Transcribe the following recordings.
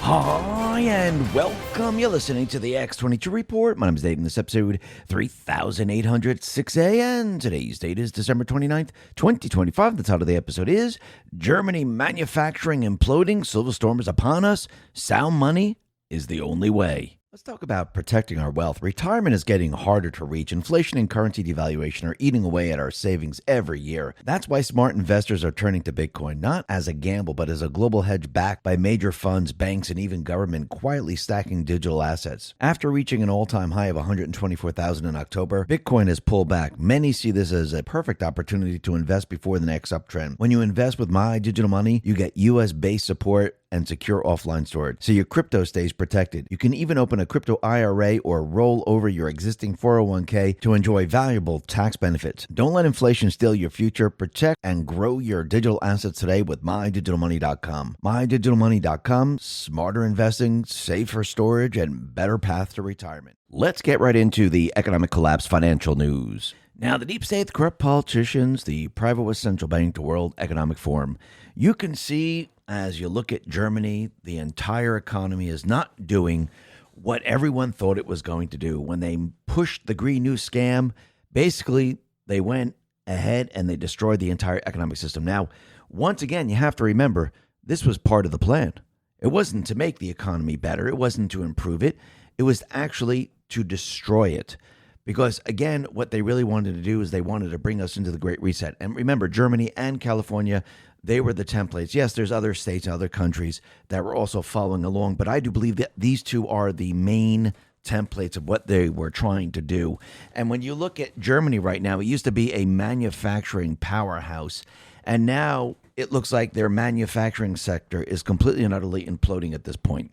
Hi, and welcome. You're listening to the X22 Report. My name is Dave, and this episode 3806A, and today's date is December 29th, 2025. The title of the episode is Germany Manufacturing Imploding, Silver Storm is Upon Us, Sound Money is the Only Way. Let's talk about protecting our wealth. Retirement is getting harder to reach. Inflation and currency devaluation are eating away at our savings every year. That's why smart investors are turning to Bitcoin, not as a gamble, but as a global hedge backed by major funds, banks, and even government quietly stacking digital assets. After reaching an all-time high of 124,000 in October, Bitcoin has pulled back. Many see this as a perfect opportunity to invest before the next uptrend. When you invest with My Digital Money, you get US-based support and secure offline storage, so your crypto stays protected. You can even open a crypto IRA or roll over your existing 401k to enjoy valuable tax benefits. Don't let inflation steal your future. Protect and grow your digital assets today with MyDigitalMoney.com. MyDigitalMoney.com, smarter investing, safer storage, and better path to retirement. Let's get right into the economic collapse financial news. Now, the deep state, the corrupt politicians, the private West central bank, the World Economic Forum. You can see as you look at Germany, the entire economy is not doing what everyone thought it was going to do. When they pushed the Green New Scam, basically they went ahead and they destroyed the entire economic system. Now, once again, you have to remember, this was part of the plan. It wasn't to make the economy better. It wasn't to improve it. It was actually to destroy it. Because, again, what they really wanted to do is they wanted to bring us into the Great Reset. And remember, Germany and California, they were the templates. Yes, there's other states and other countries that were also following along, but I do believe that these two are the main templates of what they were trying to do. And when you look at Germany right now, it used to be a manufacturing powerhouse, and now it looks like their manufacturing sector is completely and utterly imploding at this point.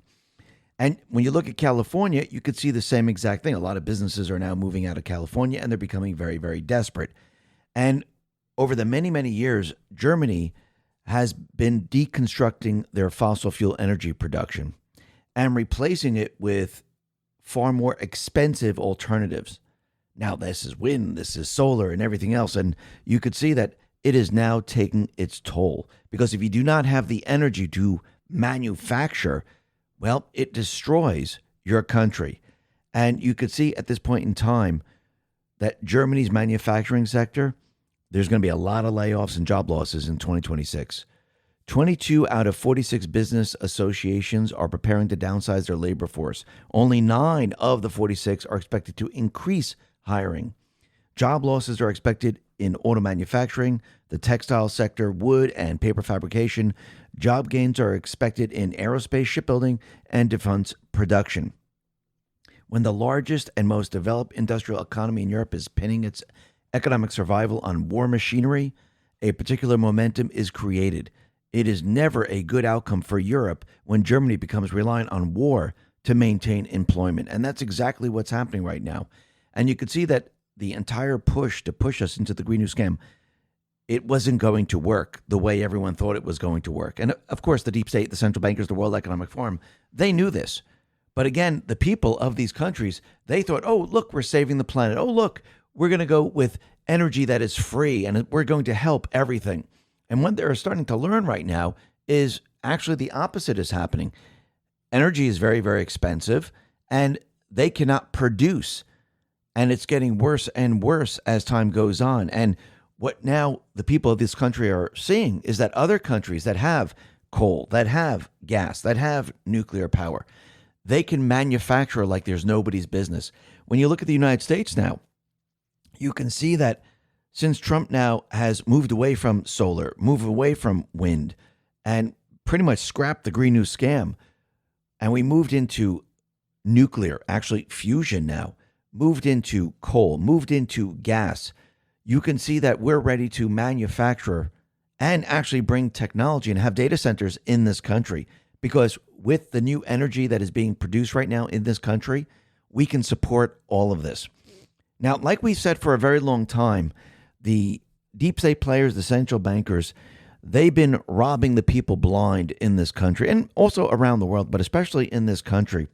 And when you look at California, you could see the same exact thing. A lot of businesses are now moving out of California, and they're becoming very, very desperate. And over the many, many years, Germany has been deconstructing their fossil fuel energy production and replacing it with far more expensive alternatives. Now, this is wind, this is solar, and everything else. And you could see that it is now taking its toll. Because if you do not have the energy to manufacture, well, it destroys your country. And you could see at this point in time that Germany's manufacturing sector, there's going to be a lot of layoffs and job losses in 2026. 22 out of 46 business associations are preparing to downsize their labor force. Only 9 of the 46 are expected to increase hiring. Job losses are expected in auto manufacturing, the textile sector, wood and paper fabrication. Job gains are expected in aerospace, shipbuilding, and defense production. When the largest and most developed industrial economy in Europe is pinning its economic survival on war machinery, a particular momentum is created. It is never a good outcome for Europe when Germany becomes reliant on war to maintain employment. And that's exactly what's happening right now. And you could see that the entire push to push us into the Green New Scam, it wasn't going to work the way everyone thought it was going to work. And of course, the deep state, the central bankers, the World Economic Forum, they knew this. But again, the people of these countries, they thought, oh, look, we're saving the planet. Oh, look, we're going to go with energy that is free and we're going to help everything. And what they're starting to learn right now is actually the opposite is happening. Energy is very, very expensive and they cannot produce. And it's getting worse and worse as time goes on. And what now the people of this country are seeing is that other countries that have coal, that have gas, that have nuclear power, they can manufacture like there's nobody's business. When you look at the United States now, you can see that since Trump now has moved away from solar, moved away from wind, and pretty much scrapped the Green New Scam, and we moved into nuclear, actually fusion now, moved into coal, moved into gas, you can see that we're ready to manufacture and actually bring technology and have data centers in this country. Because with the new energy that is being produced right now in this country, we can support all of this. Now, like we've said for a very long time, the deep state players, the central bankers, they've been robbing the people blind in this country and also around the world, but especially in this country.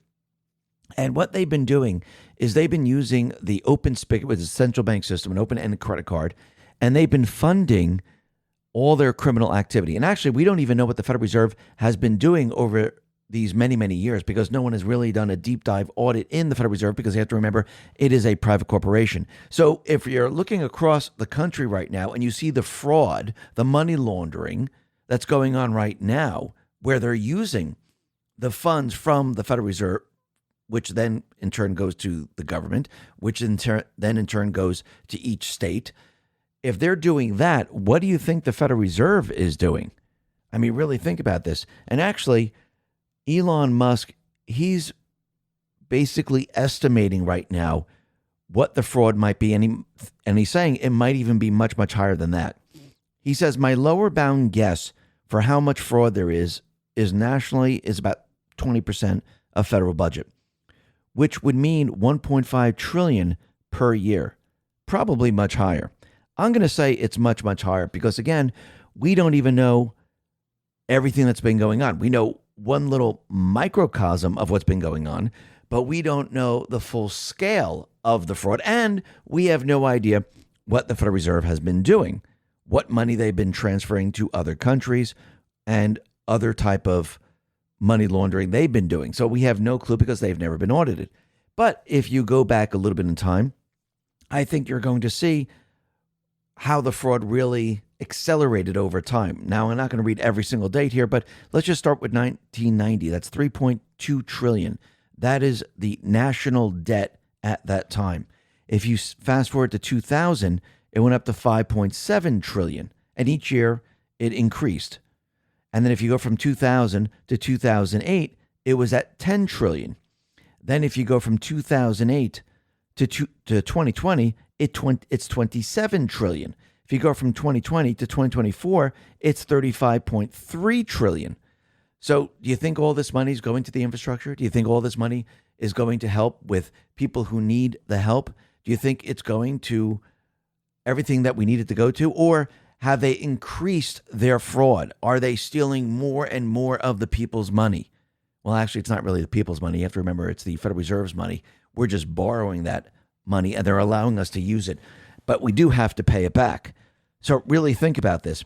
And what they've been doing is they've been using the open spigot with the central bank system, an open-ended credit card, and they've been funding all their criminal activity. And actually, we don't even know what the Federal Reserve has been doing over these many, many years because no one has really done a deep dive audit in the Federal Reserve because you have to remember it is a private corporation. So if you're looking across the country right now and you see the fraud, the money laundering that's going on right now, where they're using the funds from the Federal Reserve, which then in turn goes to the government, which in turn goes to each state. If they're doing that, what do you think the Federal Reserve is doing? I mean, really think about this. And actually, Elon Musk, he's basically estimating right now what the fraud might be. And he's saying it might even be much, much higher than that. He says, my lower bound guess for how much fraud there is nationally is about 20% of federal budget, which would mean 1.5 trillion per year, probably much higher. I'm going to say it's much, much higher because, again, we don't even know everything that's been going on. We know one little microcosm of what's been going on, but we don't know the full scale of the fraud. And we have no idea what the Federal Reserve has been doing, what money they've been transferring to other countries and other type of money laundering they've been doing. So we have no clue because they've never been audited. But if you go back a little bit in time, I think you're going to see how the fraud really accelerated over time. Now, I'm not going to read every single date here, but let's just start with 1990. That's 3.2 trillion. That is the national debt at that time. If you fast forward to 2000, it went up to 5.7 trillion. And each year it increased. And then if you go from 2000 to 2008, it was at 10 trillion. Then if you go from 2008 to 2020, it's 27 trillion. If you go from 2020 to 2024, it's 35.3 trillion. So do you think all this money is going to the infrastructure? Do you think all this money is going to help with people who need the help? Do you think it's going to everything that we need it to go to? Or have they increased their fraud? Are they stealing more and more of the people's money? Well, actually, it's not really the people's money. You have to remember it's the Federal Reserve's money. We're just borrowing that money and they're allowing us to use it. But we do have to pay it back. So really think about this.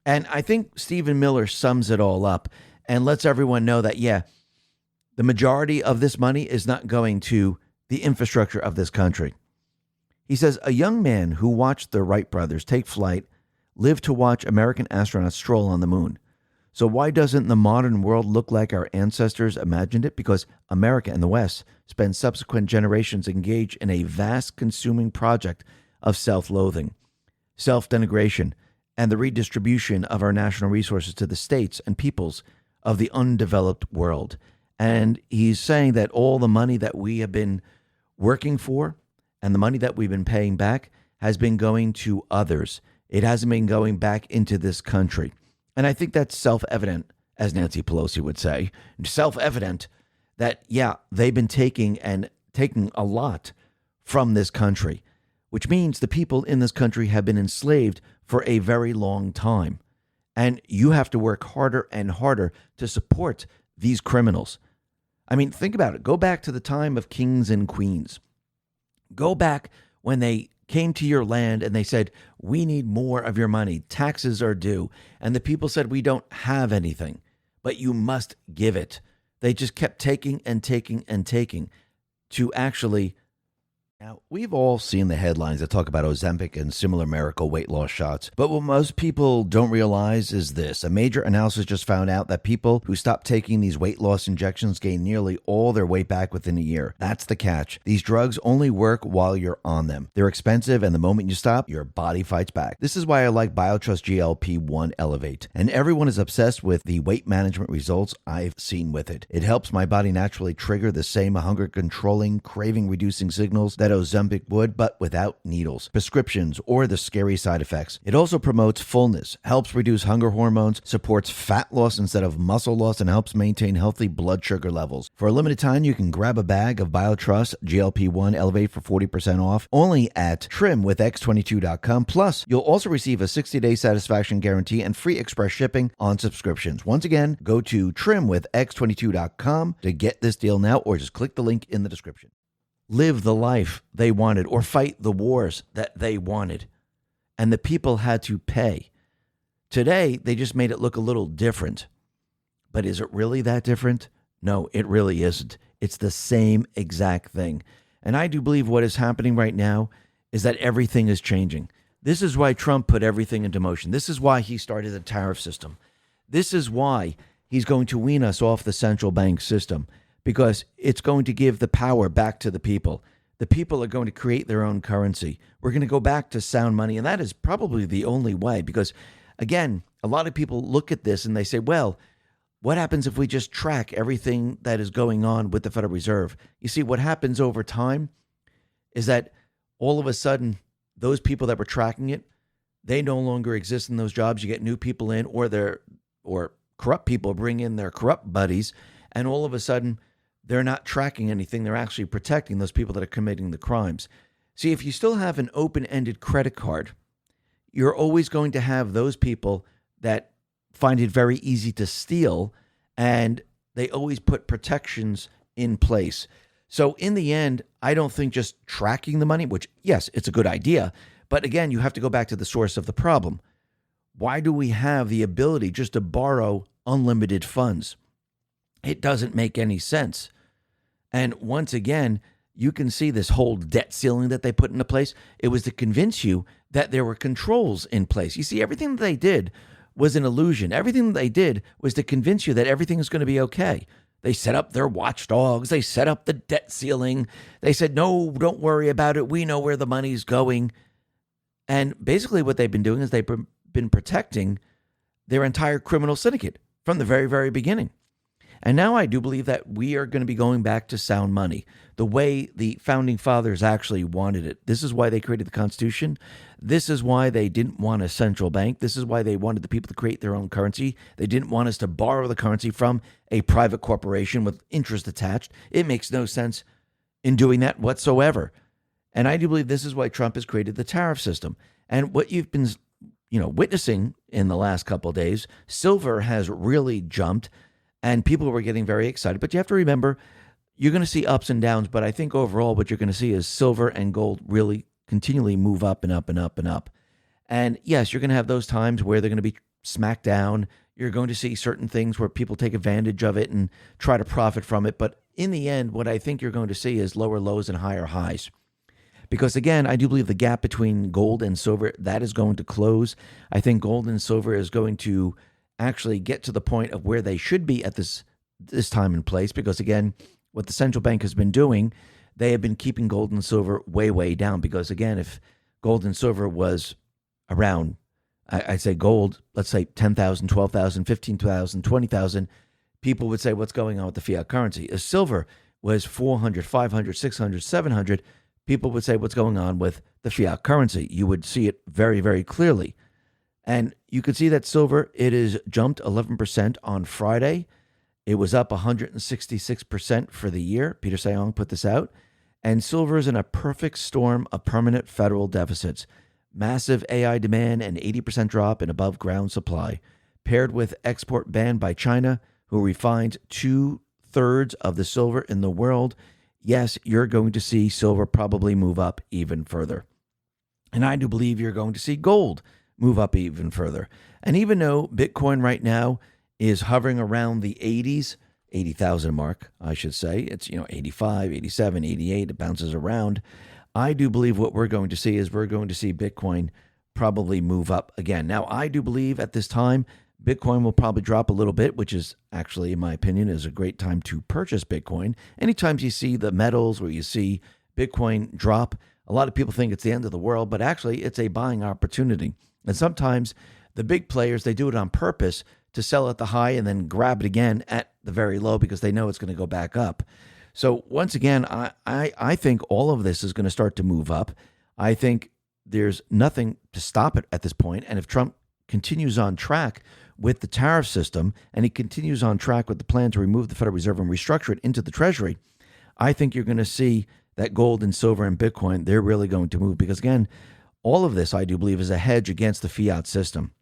And I think Stephen Miller sums it all up and lets everyone know that, yeah, the majority of this money is not going to the infrastructure of this country. He says, a young man who watched the Wright brothers take flight lived to watch American astronauts stroll on the moon. So why doesn't the modern world look like our ancestors imagined it? Because America and the West spend subsequent generations engaged in a vast consuming project of self-loathing, self-denigration, and the redistribution of our national resources to the states and peoples of the undeveloped world. And he's saying that all the money that we have been working for and the money that we've been paying back has been going to others. It hasn't been going back into this country. And I think that's self-evident, as Nancy Pelosi would say, self-evident that, yeah, they've been taking a lot from this country, which means the people in this country have been enslaved for a very long time. And you have to work harder and harder to support these criminals. I mean, think about it. Go back to the time of kings and queens. Go back when they came to your land and they said, we need more of your money. Taxes are due. And the people said, we don't have anything, but you must give it. They just kept taking and taking and taking to actually. Now, we've all seen the headlines that talk about Ozempic and similar miracle weight loss shots. But what most people don't realize is this. A major analysis just found out that people who stop taking these weight loss injections gain nearly all their weight back within a year. That's the catch. These drugs only work while you're on them. They're expensive, and the moment you stop, your body fights back. This is why I like BioTrust GLP-1 Elevate. And everyone is obsessed with the weight management results I've seen with it. It helps my body naturally trigger the same hunger-controlling, craving-reducing signals that Ozempic would, but without needles, prescriptions, or the scary side effects. It also promotes fullness, helps reduce hunger hormones, supports fat loss instead of muscle loss, and helps maintain healthy blood sugar levels. For a limited time, you can grab a bag of BioTrust GLP-1 Elevate for 40% off only at trimwithx22.com. Plus, you'll also receive a 60-day satisfaction guarantee and free express shipping on subscriptions. Once again, go to trimwithx22.com to get this deal now, or just click the link in the description. Live the life they wanted or fight the wars that they wanted. And the people had to pay. Today, they just made it look a little different. But is it really that different? No, it really isn't. It's the same exact thing. And I do believe what is happening right now is that everything is changing. This is why Trump put everything into motion. This is why he started the tariff system. This is why he's going to wean us off the central bank system, because it's going to give the power back to the people. The people are going to create their own currency. We're going to go back to sound money. And that is probably the only way, because, again, a lot of people look at this and they say, well, what happens if we just track everything that is going on with the Federal Reserve? You see, what happens over time is that all of a sudden, those people that were tracking it, they no longer exist in those jobs. You get new people in, or corrupt people bring in their corrupt buddies, and all of a sudden, they're not tracking anything. They're actually protecting those people that are committing the crimes. See, if you still have an open-ended credit card, you're always going to have those people that find it very easy to steal, and they always put protections in place. So in the end, I don't think just tracking the money, which, yes, it's a good idea, but again, you have to go back to the source of the problem. Why do we have the ability just to borrow unlimited funds? It doesn't make any sense. And once again, you can see this whole debt ceiling that they put into place. It was to convince you that there were controls in place. You see, everything that they did was an illusion. Everything that they did was to convince you that everything is going to be okay. They set up their watchdogs. They set up the debt ceiling. They said, no, don't worry about it. We know where the money's going. And basically what they've been doing is they've been protecting their entire criminal syndicate from the very, very beginning. And now I do believe that we are going to be going back to sound money, the way the founding fathers actually wanted it. This is why they created the Constitution. This is why they didn't want a central bank. This is why they wanted the people to create their own currency. They didn't want us to borrow the currency from a private corporation with interest attached. It makes no sense in doing that whatsoever. And I do believe this is why Trump has created the tariff system. And what you've been, witnessing in the last couple of days, silver has really jumped. And people were getting very excited. But you have to remember, you're going to see ups and downs. But I think overall what you're going to see is silver and gold really continually move up and up and up and up. And yes, you're going to have those times where they're going to be smacked down. You're going to see certain things where people take advantage of it and try to profit from it. But in the end, what I think you're going to see is lower lows and higher highs. Because again, I do believe the gap between gold and silver, that is going to close. I think gold and silver is going to actually get to the point of where they should be at this time and place, because again, what the central bank has been doing, they have been keeping gold and silver way, way down. Because again, if gold and silver was around, I'd say gold, let's say 10,000, 12,000, 15,000, 20,000, people would say, what's going on with the fiat currency? If silver was 400, 500, 600, 700, people would say, what's going on with the fiat currency? You would see it very, very clearly. And you can see that silver, it has jumped 11% on Friday. It was up 166% for the year. Peter Sayong put this out. And silver is in a perfect storm of permanent federal deficits. Massive AI demand and 80% drop in above ground supply, paired with export ban by China, who refined 2/3 of the silver in the world. Yes, you're going to see silver probably move up even further. And I do believe you're going to see gold move up even further. And even though Bitcoin right now is hovering around the 80,000 mark, I should say, it's 85, 87, 88, it bounces around. I do believe what we're going to see is we're going to see Bitcoin probably move up again. Now, I do believe at this time, Bitcoin will probably drop a little bit, which is actually, in my opinion, is a great time to purchase Bitcoin. Anytime you see the metals or you see Bitcoin drop, a lot of people think it's the end of the world, but actually it's a buying opportunity. And sometimes the big players, they do it on purpose to sell at the high and then grab it again at the very low because they know it's going to go back up. So once again, I think all of this is going to start to move up. I think there's nothing to stop it at this point. And if Trump continues on track with the tariff system and he continues on track with the plan to remove the Federal Reserve and restructure it into the Treasury, I think you're going to see that gold and silver and Bitcoin, they're really going to move. Because again, all of this, I do believe, is a hedge against the fiat system.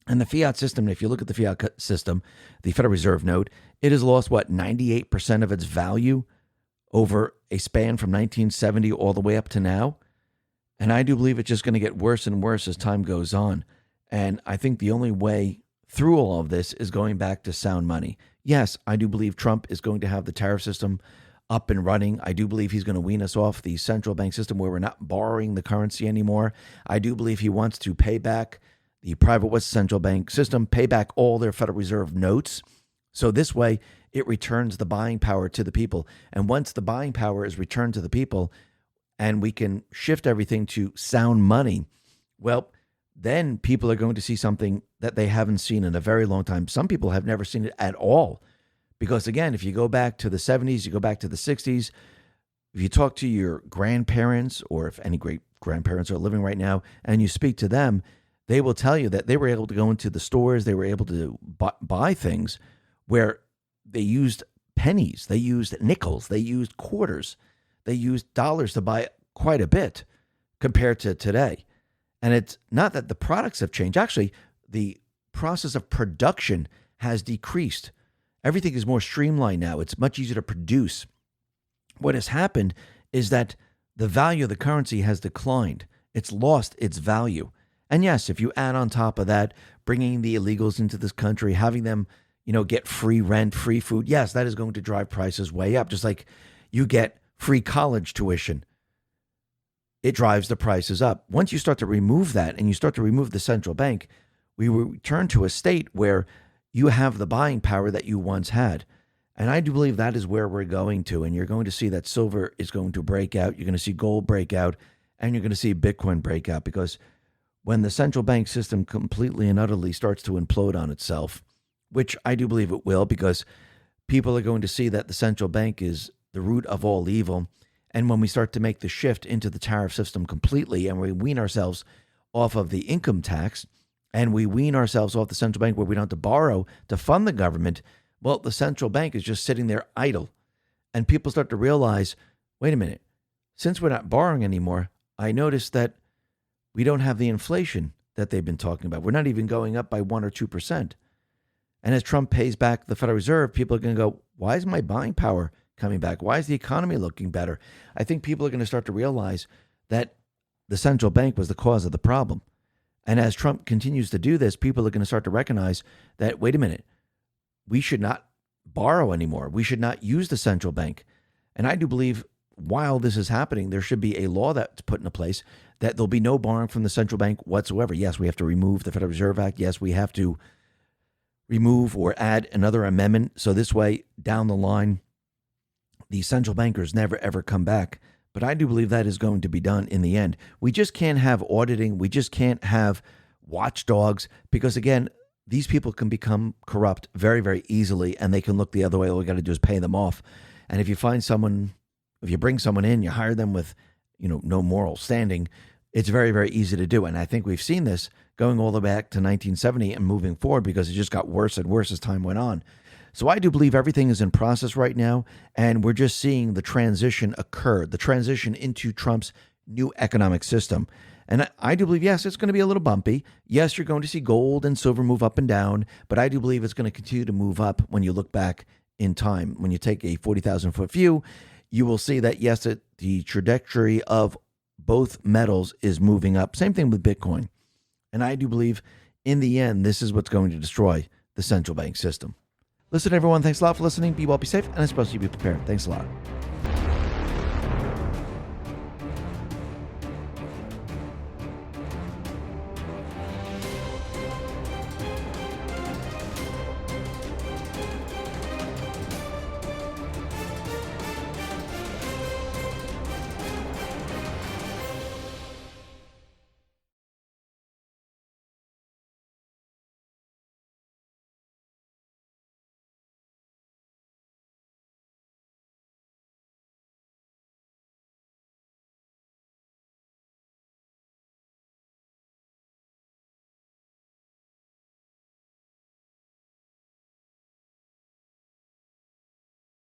And the fiat system, if you look at the fiat system, the Federal Reserve note, it has lost, 98% of its value over a span from 1970 all the way up to now. And I do believe it's just going to get worse and worse as time goes on. And I think the only way through all of this is going back to sound money. Yes, I do believe Trump is going to have the tariff system up and running. I do believe he's going to wean us off the central bank system where we're not borrowing the currency anymore. I do believe he wants to pay back the private West central bank system, pay back all their Federal Reserve notes. So this way, it returns the buying power to the people. And once the buying power is returned to the people and we can shift everything to sound money, well, then people are going to see something that they haven't seen in a very long time. Some people have never seen it at all. Because again, if you go back to the 70s, you go back to the 60s, if you talk to your grandparents, or if any great grandparents are living right now, and you speak to them, they will tell you that they were able to go into the stores, they were able to buy things where they used pennies, they used nickels, they used quarters, they used dollars to buy quite a bit compared to today. And it's not that the products have changed. Actually, the process of production has decreased. Everything is more streamlined now. It's much easier to produce. What has happened is that the value of the currency has declined. It's lost its value. And yes, if you add on top of that, bringing the illegals into this country, having them, get free rent, free food, yes, that is going to drive prices way up. Just like you get free college tuition, it drives the prices up. Once you start to remove that and you start to remove the central bank, we return to a state where you have the buying power that you once had. And I do believe that is where we're going to. And you're going to see that silver is going to break out. You're going to see gold break out. And you're going to see Bitcoin break out. Because when the central bank system completely and utterly starts to implode on itself, which I do believe it will, because people are going to see that the central bank is the root of all evil. And when we start to make the shift into the tariff system completely and we wean ourselves off of the income tax, and we wean ourselves off the central bank where we don't have to borrow to fund the government, well, the central bank is just sitting there idle. And people start to realize, wait a minute, since we're not borrowing anymore, I noticed that we don't have the inflation that they've been talking about. We're not even going up by 1 or 2%. And as Trump pays back the Federal Reserve, people are going to go, why is my buying power coming back? Why is the economy looking better? I think people are going to start to realize that the central bank was the cause of the problem. And as Trump continues to do this, people are going to start to recognize that, wait a minute, we should not borrow anymore. We should not use the central bank. And I do believe while this is happening, there should be a law that's put into place that there'll be no borrowing from the central bank whatsoever. Yes, we have to remove the Federal Reserve Act. Yes, we have to remove or add another amendment. So this way, down the line, the central bankers never, ever come back. But I do believe that is going to be done in the end. We just can't have auditing. We just can't have watchdogs because, again, these people can become corrupt very, very easily, and they can look the other way. All we got to do is pay them off. And if you find someone, if you bring someone in, you hire them with, no moral standing, it's very, very easy to do. And I think we've seen this going all the way back to 1970 and moving forward because it just got worse and worse as time went on. So I do believe everything is in process right now, and we're just seeing the transition occur, the transition into Trump's new economic system. And I do believe, yes, it's going to be a little bumpy. Yes, you're going to see gold and silver move up and down, but I do believe it's going to continue to move up when you look back in time. When you take a 40,000-foot view, you will see that, yes, the trajectory of both metals is moving up. Same thing with Bitcoin. And I do believe, in the end, this is what's going to destroy the central bank system. Listen, everyone, thanks a lot for listening. Be well, be safe, and especially be prepared. Thanks a lot.